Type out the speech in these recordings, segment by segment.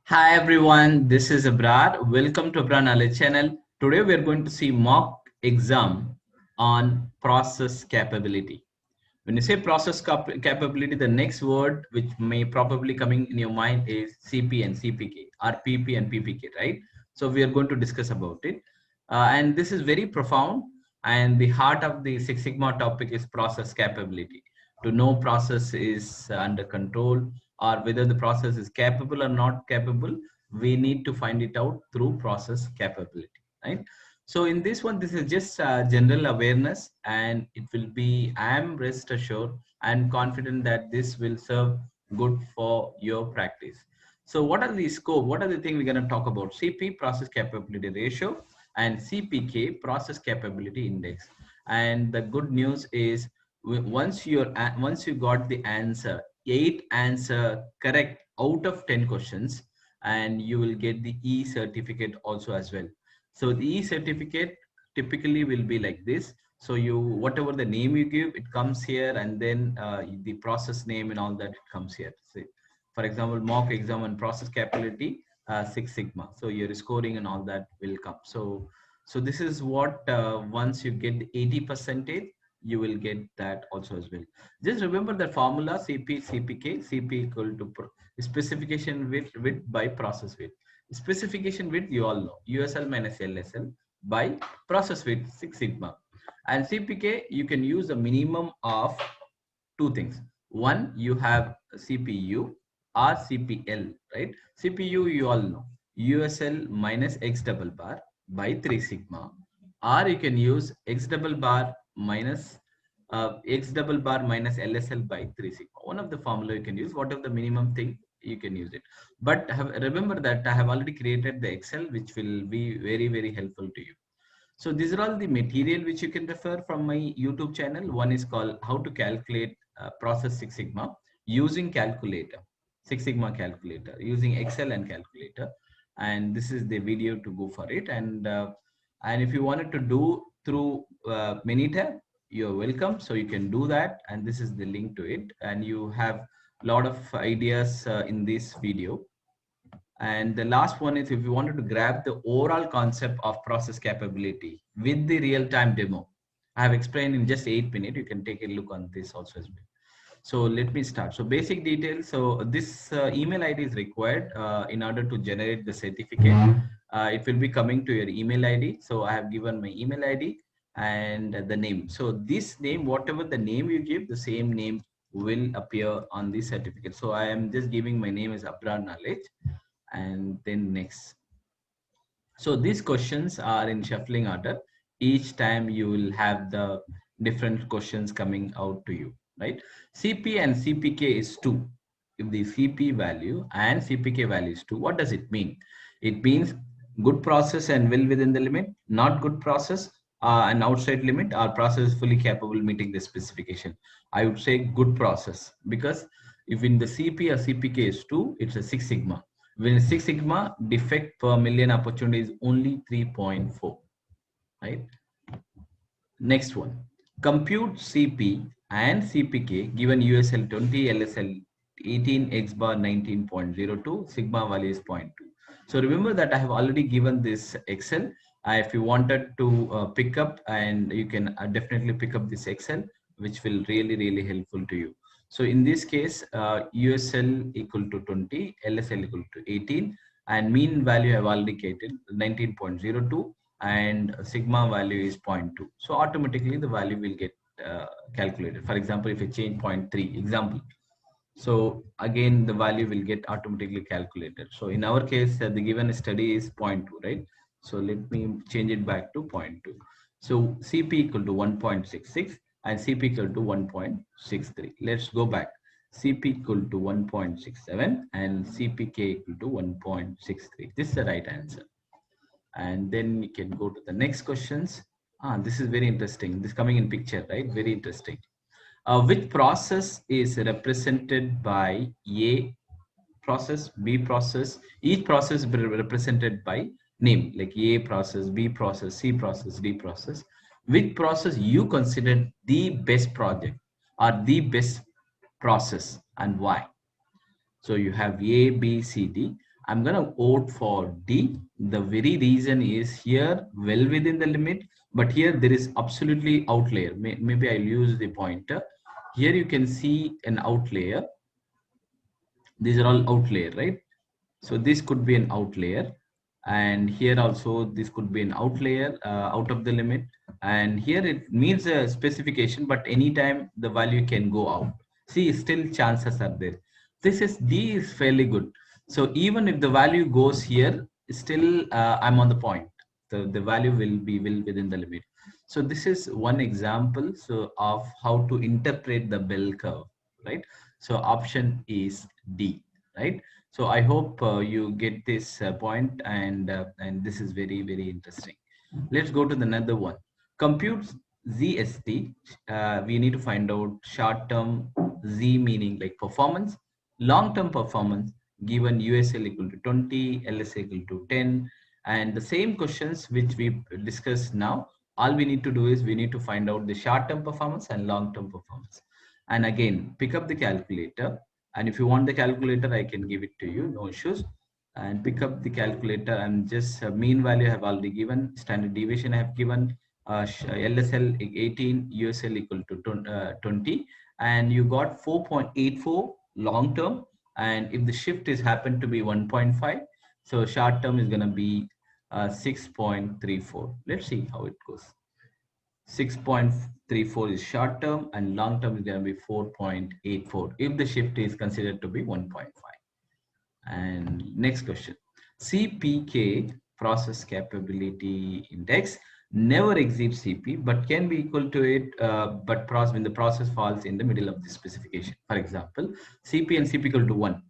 Hi everyone, this is Abrar. Welcome to Abrar Knowledge channel. Today we are going to see mock exam on process capability. When you say capability, the next word which may probably coming in your mind is CP and CPK or PP and PPK, right? So we are going to discuss about it. And this is very profound, and the heart of the Six Sigma topic is process capability. To know process is under control or whether the process is capable or not capable, we need to find it out through process capability, right? So in this one, this is just general awareness, and it will be, I am rest assured, I'm confident that this will serve good for your practice. So what are the scope? What are the things we're going to talk about? CP, process capability ratio, and CPK, process capability index. And the good news is once you got the answer, 8 answer correct out of 10 questions, and you will get the E certificate also as well. So the E certificate typically will be like this. So you, whatever the name you give, it comes here, and then the process name and all that, it comes here. So for example, mock exam and process capability, Six Sigma. So your scoring and all that will come. So this is what, once you get the 80 percentage, you will get that also as well. Just remember the formula: CP, CPK, CP equal to specification width by process width. Specification width, you all know, USL minus LSL by process width, Six Sigma. And CPK, you can use a minimum of two things. One, you have CPU or CPL, right? CPU, you all know, USL minus X double bar by 3 sigma, or you can use X double bar minus X double bar minus LSL by 3 sigma. One of the formula you can use, whatever the minimum thing, you can use it. But remember that I have already created the Excel, which will be very, very helpful to you. So these are all the material which you can refer from my YouTube channel. One is called how to calculate process Six Sigma using calculator, Six Sigma calculator, using Excel and calculator. And this is the video to go for it. And if you wanted to do through Minitab, you're welcome. So you can do that. And this is the link to it. And you have a lot of ideas in this video. And the last one is, if you wanted to grab the overall concept of process capability with the real-time demo, I have explained in just 8 minutes. You can take a look on this also as well. So let me start. So basic details. So this email ID is required in order to generate the certificate. It will be coming to your email ID. So I have given my email ID and the name. So this name, whatever the name you give, the same name will appear on the certificate. So I am just giving my name as Abrar Knowledge, and then next. So these questions are in shuffling order. Each time you will have the different questions coming out to you, right? CP and CPK is 2. If the CP value and CPK value is 2, what does it mean? It means good process and well within the limit, not good process, an outside limit, or process is fully capable meeting the specification. I would say good process, because if in the CP or CPK is 2, it's a 6 sigma. When Six Sigma, defect per million opportunity is only 3.4, right? Next one, compute CP and CPK given USL 20, LSL 18, X bar 19.02, sigma value is 0.2. So remember that I have already given this Excel. If you wanted to pick up, and you can definitely pick up this Excel, which will really, really helpful to you. So in this case, USL equal to 20, LSL equal to 18, and mean value I have already created 19.02, and sigma value is 0.2. So automatically the value will get calculated. For example, if I change 0.3 example, so again the value will get automatically calculated. So in our case, the given study is 0.2, right? So let me change it back to 0.2. So CP equal to 1.66 and CP equal to 1.63. Let's go back. CP equal to 1.67 and CPK equal to 1.63. This is the right answer. And then we can go to the next questions. This is very interesting. This coming in picture, right? Very interesting. Which process is represented by A process, B process? Each process is represented by name, like A process, B process, C process, D process. Which process you consider the best project or the best process, and why? So you have A, B, C, D. I'm going to vote for D. The very reason is here well within the limit, but here there is absolutely outlier. Maybe I'll use the pointer. Here you can see an outlier. These are all outlier, right? So this could be an outlier, and here also this could be an outlier out of the limit, and here it means a specification, but anytime the value can go out. See, still chances are there. This is D is fairly good. So even if the value goes here, still I'm on the point. The value will be within the limit. So this is one example so of how to interpret the bell curve, right? So option is D, right? So I hope you get this point, and this is very very interesting. Let's go to the another one. Compute ZST. We need to find out short term Z meaning like performance, long term performance given USL equal to 20, LSA equal to 10, and the same questions which we discussed now. All we need to do is we need to find out the short term performance and long term performance. And again, pick up the calculator, and if you want the calculator I can give it to you, no issues. And pick up the calculator, and just mean value I have already given, standard deviation I have given, LSL 18, USL equal to 20, and you got 4.84 long term, and if the shift is happened to be 1.5, so short term is going to be 6.34. Let's see how it goes. 6.34 is short term, and long term is going to be 4.84 if the shift is considered to be 1.5. And next question, CPK process capability index never exceeds CP but can be equal to it, but when the process falls in the middle of the specification. For example, CP and CP equal to 1.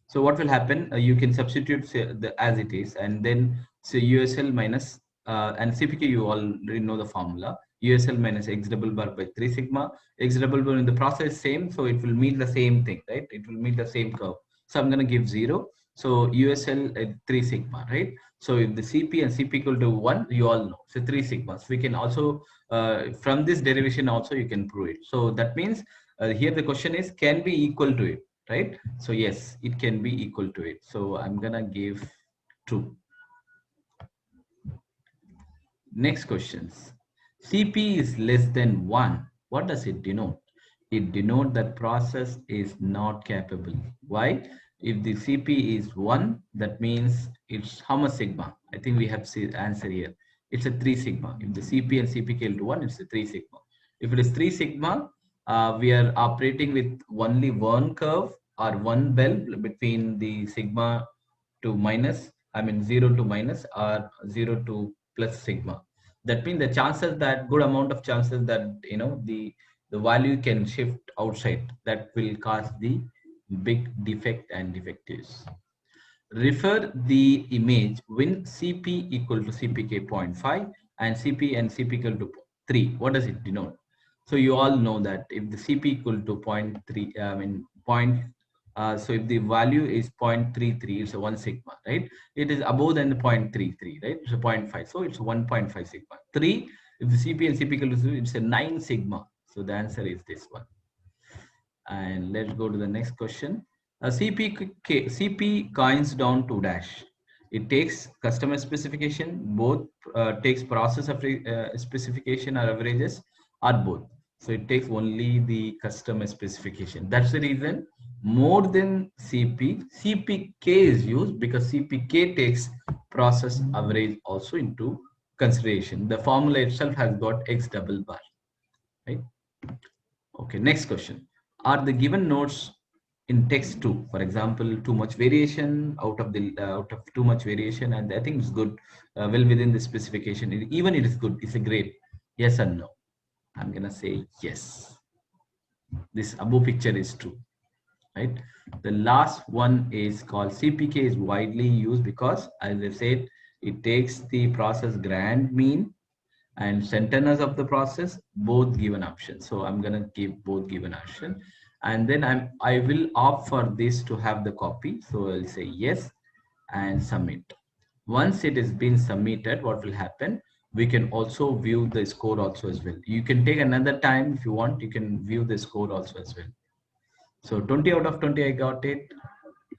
So what will happen? You can substitute as it is, and then say USL minus and CPK. You already know the formula. USL minus X double bar by 3 sigma. X double bar in the process same, so it will meet the same thing, right? It will meet the same curve. So I'm going to give 0. So USL at 3 sigma, right? So if the CP and CP equal to 1, you all know. So 3 sigmas. We can also from this derivation also you can prove it. So that means here the question is can be equal to it, right? So yes, it can be equal to it. So I'm gonna give true. Next questions. CP is less than 1. What does it denote? It denotes that process is not capable. Why? If the CP is 1, that means it's how much sigma? I think we have the answer here. It's a 3 sigma. If the CP and CP equal to 1, it's a 3 sigma. If it is 3 sigma, we are operating with only one curve or one bell between the sigma to minus, I mean 0 to minus or 0 to plus sigma. That means the chances that good amount of chances that the value can shift outside, that will cause the big defect and defectives. Refer the image when CP equal to CPK 0.5 and CP and CP equal to 3. What does it denote? So you all know that if the CP equal to 0.3, I mean so if the value is 0.33, it's a 1 sigma, right? It is above than the 0.33, right? It's a 0.5, so it's 1.5 sigma. 3, if the CP and CP equal to 3, it's a 9 sigma. So the answer is this one. And let's go to the next question. CP coins down to dash. It takes customer specification, both takes process of specification or averages, or both. So it takes only the customer specification. That's the reason more than CP, CPK is used, because CPK takes process average also into consideration. The formula itself has got X double bar, right? Okay, next question. Are the given nodes in text 2, for example, too much variation out of too much variation, and I think it's good, well within the specification. Even it is good, it's a great. Yes or no? I'm gonna say yes. This above picture is true, right? The last one is called CPK is widely used because, as I said, it takes the process grand mean and centerness of the process, both given options. So I'm going to give both given option, and then I will opt for this to have the copy. So I'll say yes and submit. Once it has been submitted, what will happen? We can also view the score also as well. You can take another time if you want. You can view the score also as well. So 20 out of 20, I got it.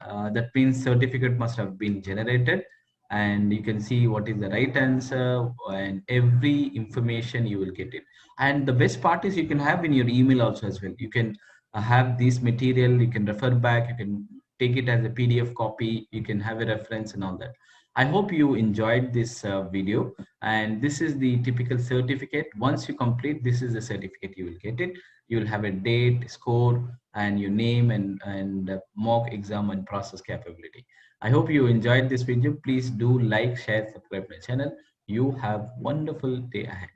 that means certificate must have been generated, and you can see what is the right answer and every information you will get it. And the best part is you can have in your email also as well. You can have this material, you can refer back, you can take it as a PDF copy, you can have a reference and all that. I hope you enjoyed this video, and this is the typical certificate. Once you complete, this is the certificate you will get it. You will have a date, score, and your name, and mock exam and process capability. I hope you enjoyed this video. Please do like, share, subscribe my channel. You have wonderful day ahead.